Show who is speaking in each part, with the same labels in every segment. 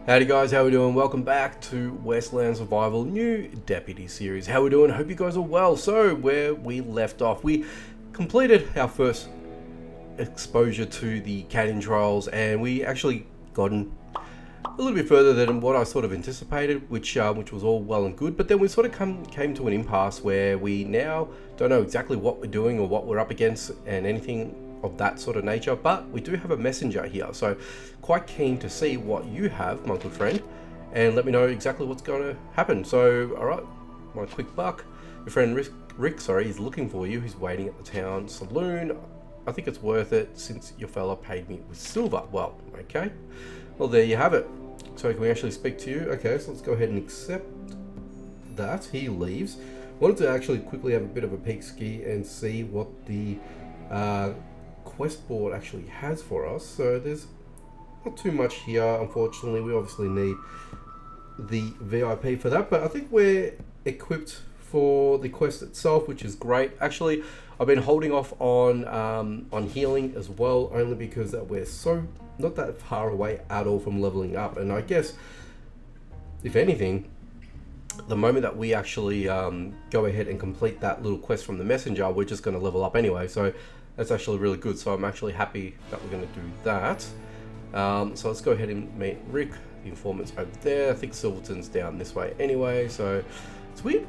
Speaker 1: Howdy guys, how we doing? Welcome back to Westland Survival new Deputy series. How we doing? Hope you guys are well. So where we left off, we completed our first exposure to the canyon trials, and we actually gotten a little bit further than what I sort of anticipated, which was all well and good. But then we sort of came to an impasse where we now don't know exactly what we're doing or what we're up against and anything of that sort of nature, but we do have a messenger here, so quite keen to see what you have, my good friend, and let me know exactly what's going to happen. So all right, my quick buck, your friend Rick, is looking for you. He's waiting at the town saloon. I think it's worth it since your fella paid me with silver. Well, okay, well there you have it. So can we actually speak to you? Okay, so let's go ahead and accept that. He leaves. Wanted to actually quickly have a bit of a peek ski and see what the quest board actually has for us. So there's not too much here, unfortunately. We obviously need the VIP for that, but I think we're equipped for the quest itself, which is great. Actually, I've been holding off on healing as well, only because that we're so not that far away at all from leveling up. And I guess if anything, the moment that we actually go ahead and complete that little quest from the messenger, we're just going to level up anyway. So that's actually really good. So I'm actually happy that we're going to do that. So let's go ahead and meet Rick. The informant's over there. I think Silverton's down this way anyway. So it's weird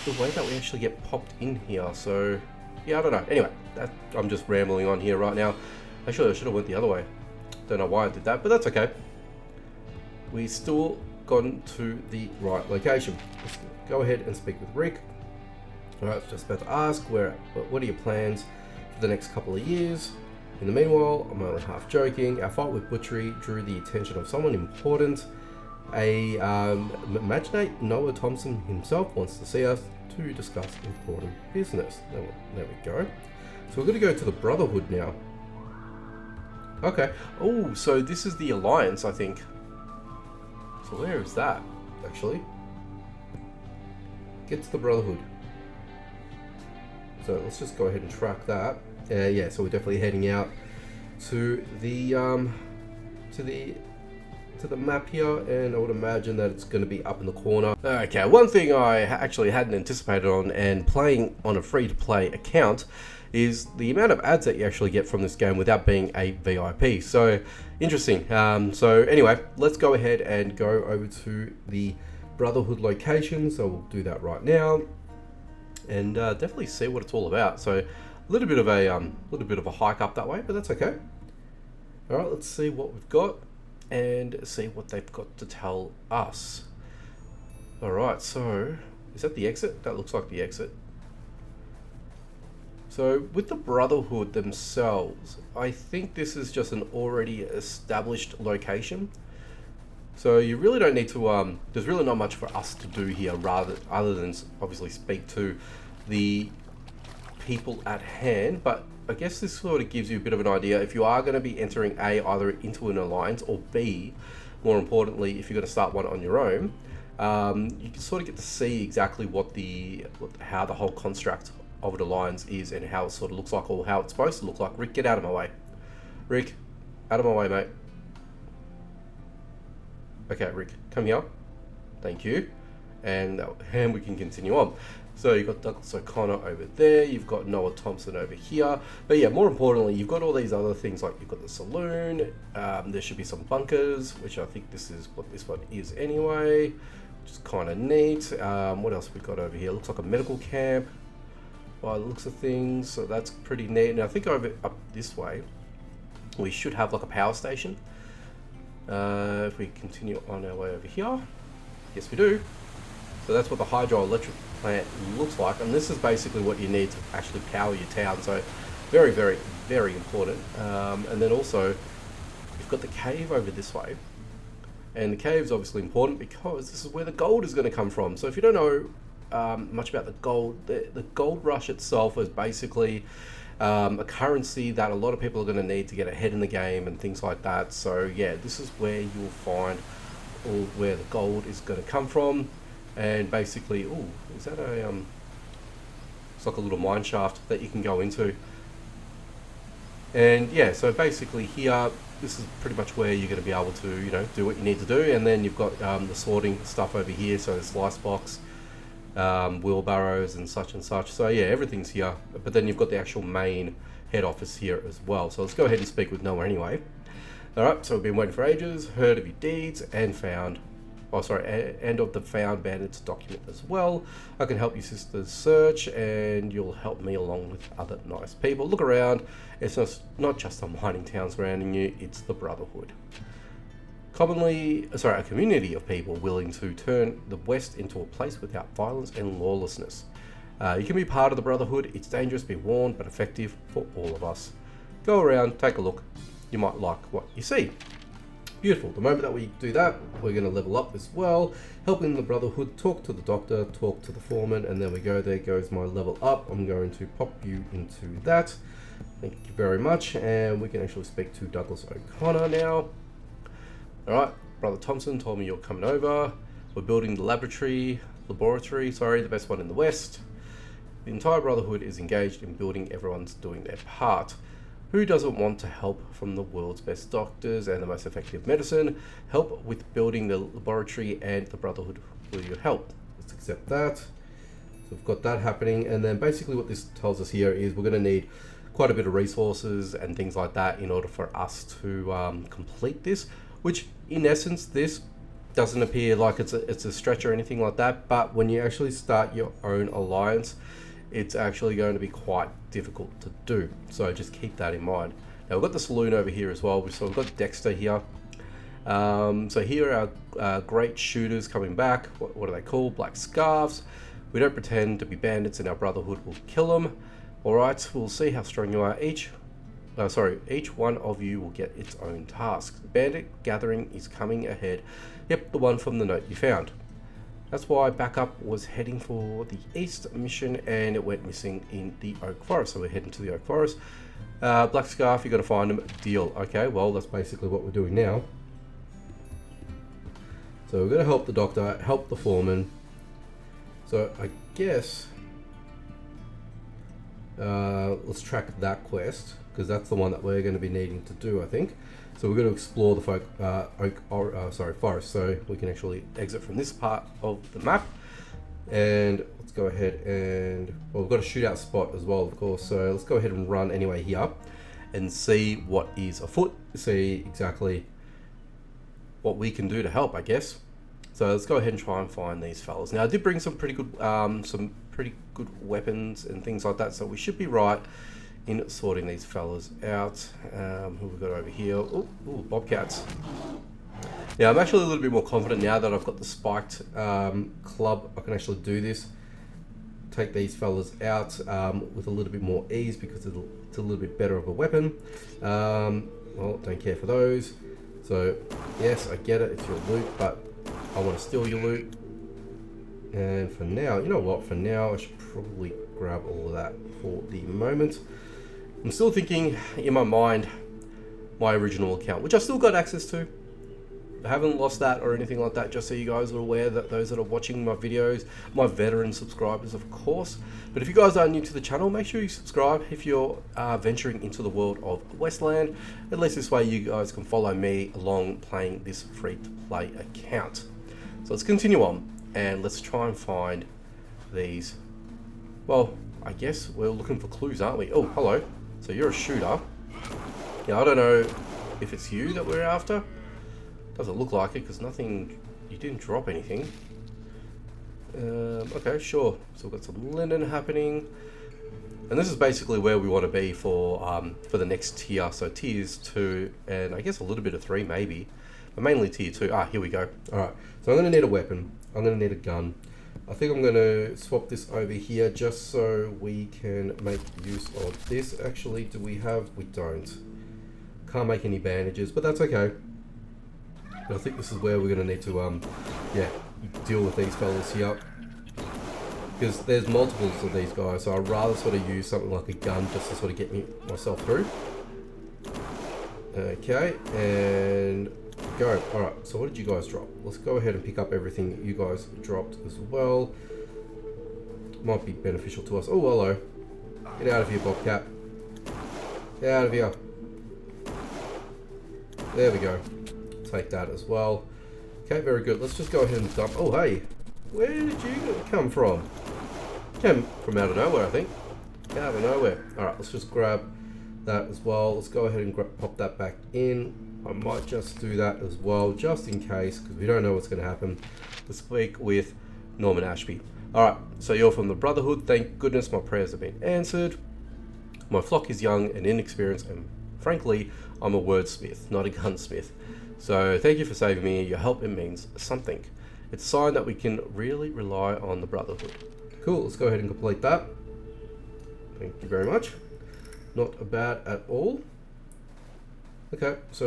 Speaker 1: the way that we actually get popped in here. So yeah, I don't know. Anyway, I'm just rambling on here right now. Actually, I should have went the other way. Don't know why I did that, but that's okay. We still gotten to the right location. Let's go ahead and speak with Rick. All right, just about to ask, what are your plans for the next couple of years? In the meanwhile, I'm only half joking. Our fight with Butchery drew the attention of someone important. Imaginate Noah Thompson himself wants to see us to discuss important business. There we go. So we're going to go to the Brotherhood now. Okay. Oh, so this is the Alliance, I think. So where is that, actually? Get to the Brotherhood. So let's just go ahead and track that. Yeah, so we're definitely heading out to the map here, and I would imagine that it's going to be up in the corner. Okay, one thing I actually hadn't anticipated on, and playing on a free-to-play account, is the amount of ads that you actually get from this game without being a VIP. So interesting. So anyway, let's go ahead and go over to the Brotherhood location. So we'll do that right now, and definitely see what it's all about. So a little bit of a hike up that way, but that's okay. All right, let's see what we've got and see what they've got to tell us. All right, so is that the exit? That looks like the exit. So with the Brotherhood themselves, I think this is just an already established location. So you really don't need to, there's really not much for us to do here other than obviously speak to the people at hand. But I guess this sort of gives you a bit of an idea if you are going to be entering either into an alliance, or B, more importantly, if you're going to start one on your own, you can sort of get to see exactly how the whole construct of an alliance is and how it sort of looks like, or how it's supposed to look like. Rick, get out of my way. Rick, out of my way, mate. Okay, Rick, come here. Thank you. And we can continue on. So you've got Douglas O'Connor over there, you've got Noah Thompson over here. But yeah, more importantly, you've got all these other things, like you've got the saloon, there should be some bunkers, which I think this is what this one is anyway, which is kind of neat. What else we got over here? Looks like a medical camp by the looks of things, so that's pretty neat. And I think up this way, we should have like a power station. If we continue on our way over here, yes we do. So that's what the hydroelectric plant looks like, and this is basically what you need to actually power your town. So very, very, very important. And then also you've got the cave over this way, and the cave is obviously important because this is where the gold is going to come from. So if you don't know much about the gold rush itself is basically a currency that a lot of people are going to need to get ahead in the game and things like that. So yeah, this is where you'll find where the gold is going to come from. And basically, oh, is that it's like a little mine shaft that you can go into. And yeah, so basically here this is pretty much where you're going to be able to, you know, do what you need to do. And then you've got the sorting stuff over here, so the slice box, wheelbarrows and such. So yeah, everything's here. But then you've got the actual main head office here as well. So let's go ahead and speak with Noah anyway. All right, so we've been waiting for ages, heard of your deeds, and found, and of the found bandits document as well. I can help your sister's search, and you'll help me along with other nice people. Look around, it's not just a mining town surrounding you, it's the Brotherhood. A community of people willing to turn the West into a place without violence and lawlessness. You can be part of the Brotherhood. It's dangerous, be warned, but effective for all of us. Go around, take a look. You might like what you see. Beautiful. The moment that we do that, we're going to level up as well. Helping the Brotherhood, talk to the doctor, talk to the foreman, and there we go. There goes my level up. I'm going to pop you into that. Thank you very much. And we can actually speak to Douglas O'Connor now. Alright, Brother Thompson told me you're coming over. We're building the laboratory, the best one in the West. The entire Brotherhood is engaged in building, everyone's doing their part. Who doesn't want to help from the world's best doctors and the most effective medicine? Help with building the laboratory and the Brotherhood will you help? Let's accept that. So we've got that happening, and then basically what this tells us here is we're going to need quite a bit of resources and things like that in order for us to complete this, which in essence this doesn't appear like it's a stretch or anything like that, but when you actually start your own alliance, it's actually going to be quite difficult to do. So just keep that in mind. Now we've got the saloon over here as well. So we've got Dexter here. So here are our great shooters coming back. What are they called? Black Scarves. We don't pretend to be bandits and our Brotherhood will kill them. Alright, we'll see how strong you are. Each one of you will get its own task. The bandit gathering is coming ahead. Yep, the one from the note you found. That's why backup was heading for the east mission and it went missing in the Oak Forest. So we're heading to the Oak Forest. Black Scarf, you got to find them. Deal. Okay, well, that's basically what we're doing now. So we're going to help the doctor, help the foreman. So I guess let's track that quest because that's the one that we're going to be needing to do, I think. So we're going to explore the forest, so we can actually exit from this part of the map. And let's go ahead and, well, we've got a shootout spot as well, of course. So let's go ahead and run anyway here and see what is afoot, see exactly what we can do to help, I guess. So let's go ahead and try and find these fellas. Now I did bring some pretty good weapons and things like that, so we should be right in sorting these fellas out. Who we've got over here? Ooh, bobcats. Now I'm actually a little bit more confident now that I've got the spiked club. I can actually do this. Take these fellas out with a little bit more ease because it's a little bit better of a weapon. Well, don't care for those. So yes, I get it. It's your loot, but I want to steal your loot. And for now, you know what? For now, I should probably grab all of that for the moment. I'm still thinking in my mind my original account, which I still got access to. I haven't lost that or anything like that, just so you guys are aware, that those that are watching my videos, my veteran subscribers of course. But if you guys are new to the channel, make sure you subscribe if you're venturing into the world of Westland. At least this way you guys can follow me along playing this free-to-play account. So let's continue on and let's try and find these. Well, I guess we're looking for clues, aren't we? Oh, hello. So you're a shooter. Now I don't know if it's you that we're after. Doesn't look like it because you didn't drop anything. Okay, sure. So we've got some linen happening. And this is basically where we want to be for the next tier. So tiers 2 and I guess a little bit of 3 maybe. But mainly tier 2. Ah, here we go. Alright, so I'm going to need a weapon. I'm going to need a gun. I think I'm going to swap this over here just so we can make use of this. Actually, do we have? We don't. Can't make any bandages, but that's okay. But I think this is where we're going to need to, deal with these fellas here. Because there's multiples of these guys, so I'd rather sort of use something like a gun just to sort of get myself through. Okay, and go. Alright, so what did you guys drop? Let's go ahead and pick up everything you guys dropped as well. Might be beneficial to us. Oh, hello. Get out of here, Bobcat. Get out of here. There we go. Take that as well. Okay, very good. Let's just go ahead and dump. Oh, hey. Where did you come from? Came from out of nowhere, I think. Out of nowhere. Alright, let's just grab that as well. Let's go ahead and pop that back in. I might just do that as well, just in case, because we don't know what's going to happen. Let's speak with Norman Ashby. Alright, so you're from the Brotherhood. Thank goodness my prayers have been answered. My flock is young and inexperienced, and frankly, I'm a wordsmith, not a gunsmith. So thank you for saving me. Your help, it means something. It's a sign that we can really rely on the Brotherhood. Cool, let's go ahead and complete that. Thank you very much. Not bad at all. Okay, so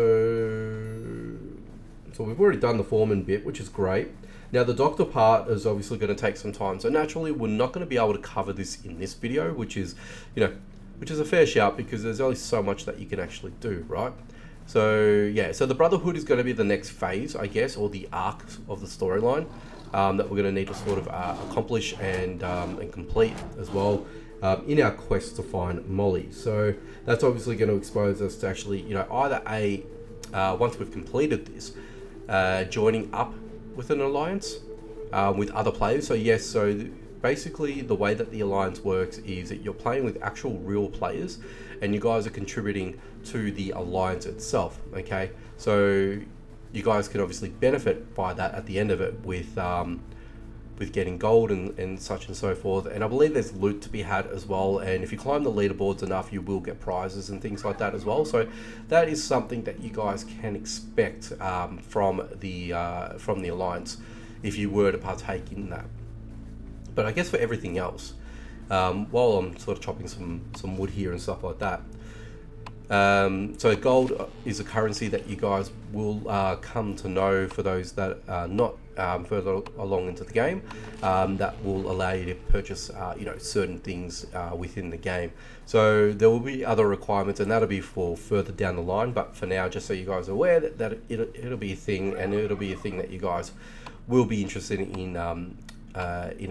Speaker 1: we've already done the foreman bit, which is great. Now the doctor part is obviously going to take some time. So naturally, we're not going to be able to cover this in this video, which is a fair shout because there's only so much that you can actually do, right? So yeah, so the Brotherhood is going to be the next phase, I guess, or the arc of the storyline that we're going to need to sort of accomplish and complete as well in our quest to find Molly. So that's obviously going to expose us to actually, either once we've completed this, joining up with an alliance with other players. So yes, so basically the way that the alliance works is that you're playing with actual real players and you guys are contributing to the alliance itself. Okay, so you guys can obviously benefit by that at the end of it with getting gold and such and so forth. And I believe there's loot to be had as well, and if you climb the leaderboards enough you will get prizes and things like that as well. So that is something that you guys can expect from the alliance if you were to partake in that. But I guess for everything else, while I'm sort of chopping some wood here and stuff like that, so gold is a currency that you guys will come to know for those that are not further along into the game, that will allow you to purchase certain things within the game. So there will be other requirements, and that'll be for further down the line, but for now, just so you guys are aware that it'll be a thing, and it'll be a thing that you guys will be interested in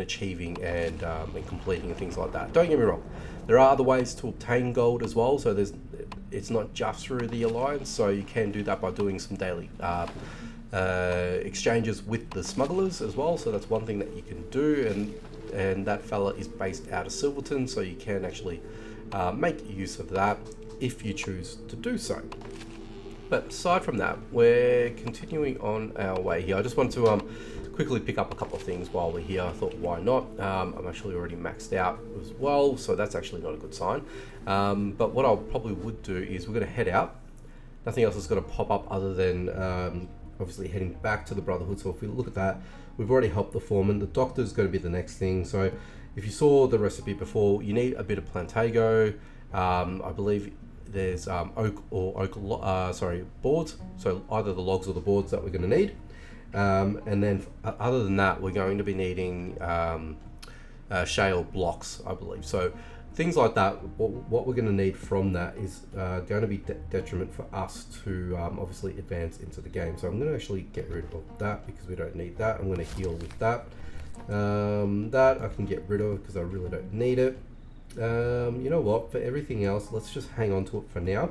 Speaker 1: achieving and completing and things like that. Don't get me wrong, there are other ways to obtain gold as well, so it's not just through the alliance, so you can do that by doing some daily exchanges with the smugglers as well. So that's one thing that you can do, and that fella is based out of Silverton, so you can actually make use of that if you choose to do so. But aside from that, we're continuing on our way here. I just want to quickly pick up a couple of things while we're here. I thought, why not? I'm actually already maxed out as well, so that's actually not a good sign. But what I probably would do is we're going to head out. Nothing else is going to pop up other than obviously heading back to the Brotherhood. So if we look at that, we've already helped the foreman. The doctor is going to be the next thing. So if you saw the recipe before, you need a bit of plantago. I believe there's boards. So either the logs or the boards that we're going to need. And then other than that, we're going to be needing shale blocks, I believe. So things like that, what we're going to need from that is going to be detriment for us to obviously advance into the game. So I'm going to actually get rid of that because we don't need that. I'm going to heal with that. That I can get rid of because I really don't need it. You know what, for everything else, let's just hang on to it for now.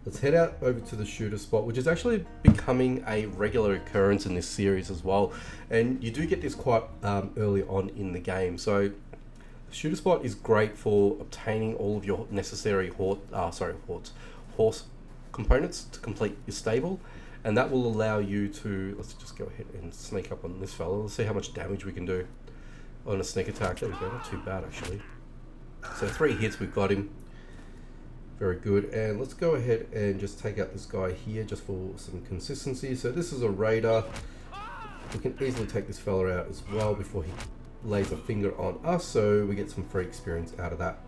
Speaker 1: Let's head out over to the shooter spot, which is actually becoming a regular occurrence in this series as well. And you do get this quite early on in the game. So the shooter spot is great for obtaining all of your necessary horse components to complete your stable. And that will allow you to, let's just go ahead and sneak up on this fella. Let's see how much damage we can do on a sneak attack. There we go, not too bad actually. So 3 hits, we've got him. Very good, and let's go ahead and just take out this guy here just for some consistency. So this is a raider. We can easily take this fella out as well before he lays a finger on us, so we get some free experience out of that.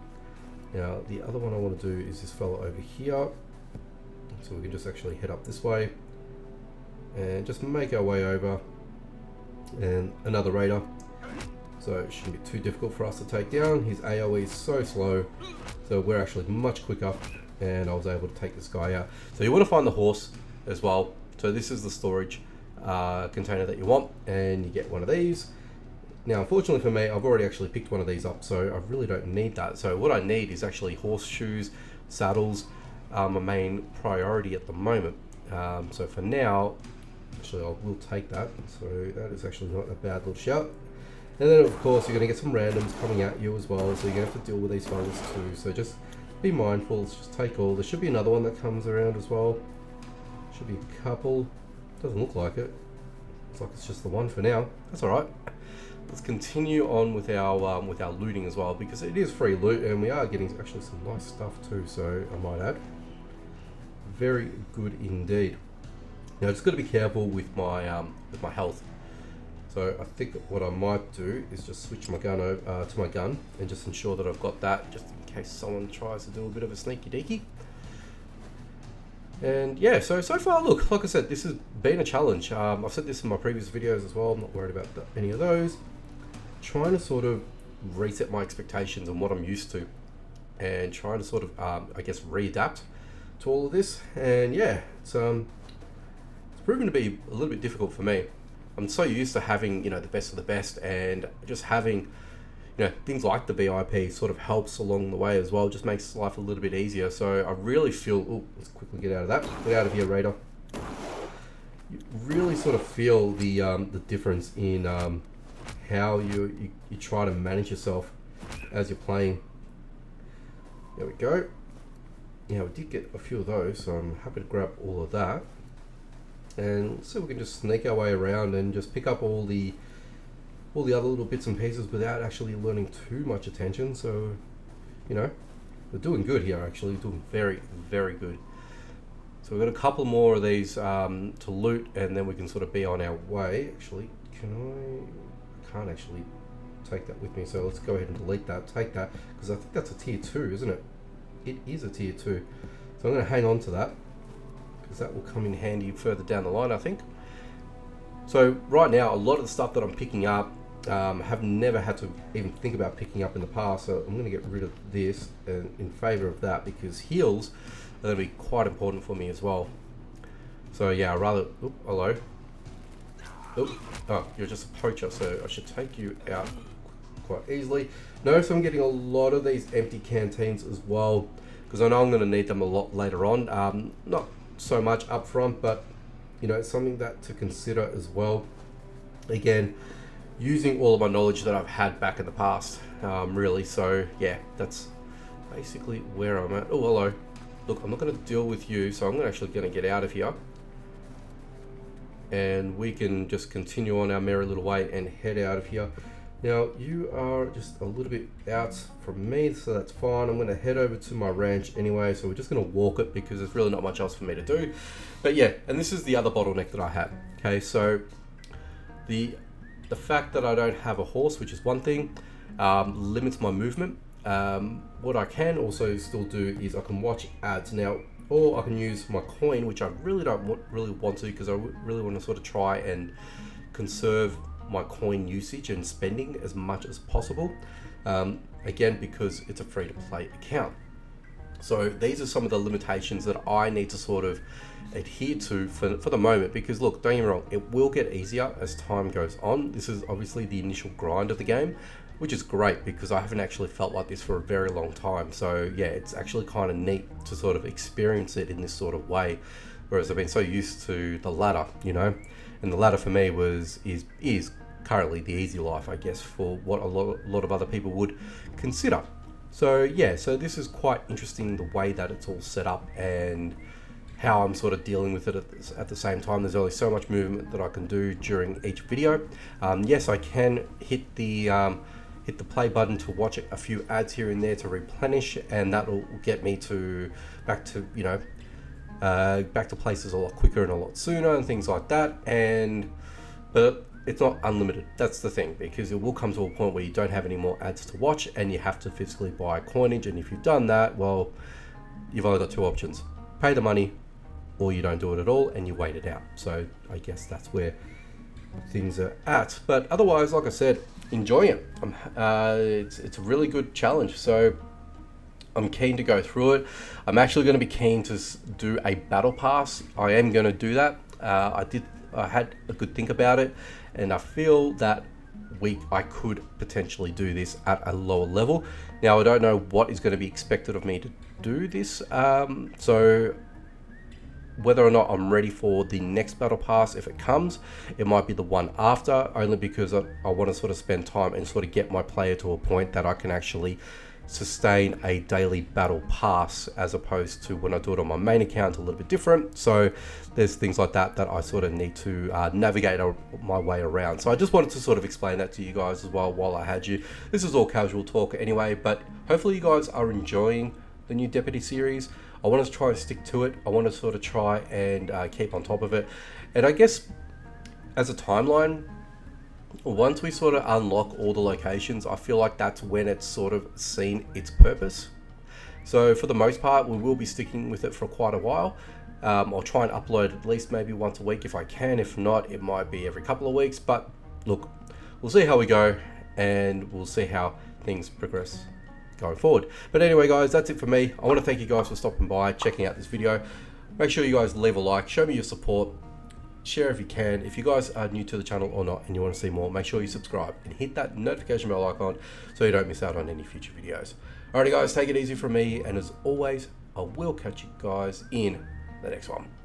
Speaker 1: Now the other one I want to do is this fella over here. So we can just actually head up this way and just make our way over. And another raider. So it shouldn't be too difficult for us to take down. His AoE is so slow, so we're actually much quicker, and I was able to take this guy out. So you want to find the horse as well. So this is the storage container that you want, and you get one of these. Now unfortunately for me, I've already actually picked one of these up, so I really don't need that. So what I need is actually horseshoes, saddles, my main priority at the moment. So for now, actually I will take that. So that is actually not a bad little shout. And then of course you're going to get some randoms coming at you as well, so you're going to have to deal with these fellas too. So just be mindful, just take all. There should be another one that comes around as well. Should be a couple. Doesn't look like it. Looks like it's just the one for now. That's alright. Let's continue on with our looting as well, because it is free loot and we are getting actually some nice stuff too, so I might add. Very good indeed. Now just got to be careful with my health. So I think what I might do is just switch my gun over to my gun and just ensure that I've got that, just in case someone tries to do a bit of a sneaky deaky. And yeah, so far, look, like I said, this has been a challenge. I've said this in my previous videos as well. I'm not worried about any of those. Trying to sort of reset my expectations and what I'm used to, and trying to sort of, I guess, readapt to all of this. And yeah, it's proven to be a little bit difficult for me. I'm so used to having, the best of the best, and just having, things like the VIP sort of helps along the way as well. Just makes life a little bit easier. So I really feel, oh, let's quickly get out of that. Get out of here, Raider. You really sort of feel the difference in how you try to manage yourself as you're playing. There we go. Yeah, we did get a few of those, so I'm happy to grab all of that. And so we can just sneak our way around and just pick up all the other little bits and pieces without actually learning too much attention. So, we're doing good here, actually. Doing very, very good. So we've got a couple more of these to loot, and then we can sort of be on our way. Actually, I can't actually take that with me, so let's go ahead and delete that. Take that, because I think that's a tier 2, isn't it? It is a tier 2. So I'm going to hang on to that, because that will come in handy further down the line, I think. So right now, a lot of the stuff that I'm picking up, have never had to even think about picking up in the past, so I'm going to get rid of this in favor of that, because heals are going to be quite important for me as well. So yeah, I'd rather, oop, hello. Oop, oh, you're just a poacher, so I should take you out quite easily. Notice I'm getting a lot of these empty canteens as well, because I know I'm going to need them a lot later on. Not so much up front, but it's something that to consider as well. Again, using all of my knowledge that I've had back in the past, really. So yeah, that's basically where I'm at. Oh, hello. Look, I'm not going to deal with you, so I'm actually going to get out of here, and we can just continue on our merry little way and head out of here. Now, you are just a little bit out from me, so that's fine. I'm going to head over to my ranch anyway, so we're just going to walk it because there's really not much else for me to do. But yeah, and this is the other bottleneck that I have. Okay, so the fact that I don't have a horse, which is one thing, limits my movement. What I can also still do is I can watch ads now, or I can use my coin, which I really don't want to, because I really want to sort of try and conserve my coin usage and spending as much as possible. Again, because it's a free-to-play account. So these are some of the limitations that I need to sort of adhere to for the moment, because look, don't get me wrong, it will get easier as time goes on. This is obviously the initial grind of the game, which is great because I haven't actually felt like this for a very long time. So yeah, it's actually kind of neat to sort of experience it in this sort of way, whereas I've been so used to the ladder, and the ladder for me is currently the easy life, I guess, for what a lot of other people would consider. So yeah, so this is quite interesting, the way that it's all set up and how I'm sort of dealing with it at the same time. There's only so much movement that I can do during each video. Yes, I can hit the play button to watch a few ads here and there to replenish, and that will get me back to places a lot quicker and a lot sooner and things like that. But it's not unlimited. That's the thing, because it will come to a point where you don't have any more ads to watch and you have to physically buy coinage. And if you've done that, well, you've only got two options: pay the money, or you don't do it at all and you wait it out. So I guess that's where things are at. But otherwise, like I said, enjoying it. It's a really good challenge. So I'm keen to go through it. I'm actually going to be keen to do a battle pass. I am going to do that. I had a good think about it, and I feel that I could potentially do this at a lower level. Now, I don't know what is going to be expected of me to do this. So whether or not I'm ready for the next battle pass if it comes. It might be the one after, only because I want to sort of spend time and sort of get my player to a point that I can actually sustain a daily battle pass, as opposed to when I do it on my main account, a little bit different. So there's things like that that I sort of need to navigate my way around. So I just wanted to sort of explain that to you guys as well while I had you. This is all casual talk anyway, but hopefully you guys are enjoying the new Deputy series. I want to try and stick to it. I want to sort of try and keep on top of it. And I guess as a timeline, once we sort of unlock all the locations, I feel like that's when it's sort of seen its purpose. So for the most part, we will be sticking with it for quite a while. I'll try and upload at least maybe once a week if I can. If not, it might be every couple of weeks. But look, we'll see how we go, and we'll see how things progress going forward. But anyway, guys, that's it for me. I want to thank you guys for stopping by, checking out this video. Make sure you guys leave a like, show me your support. Share if you can. If you guys are new to the channel or not and you want to see more, make sure you subscribe and hit that notification bell icon so you don't miss out on any future videos. Alrighty guys, take it easy from me, and as always, I will catch you guys in the next one.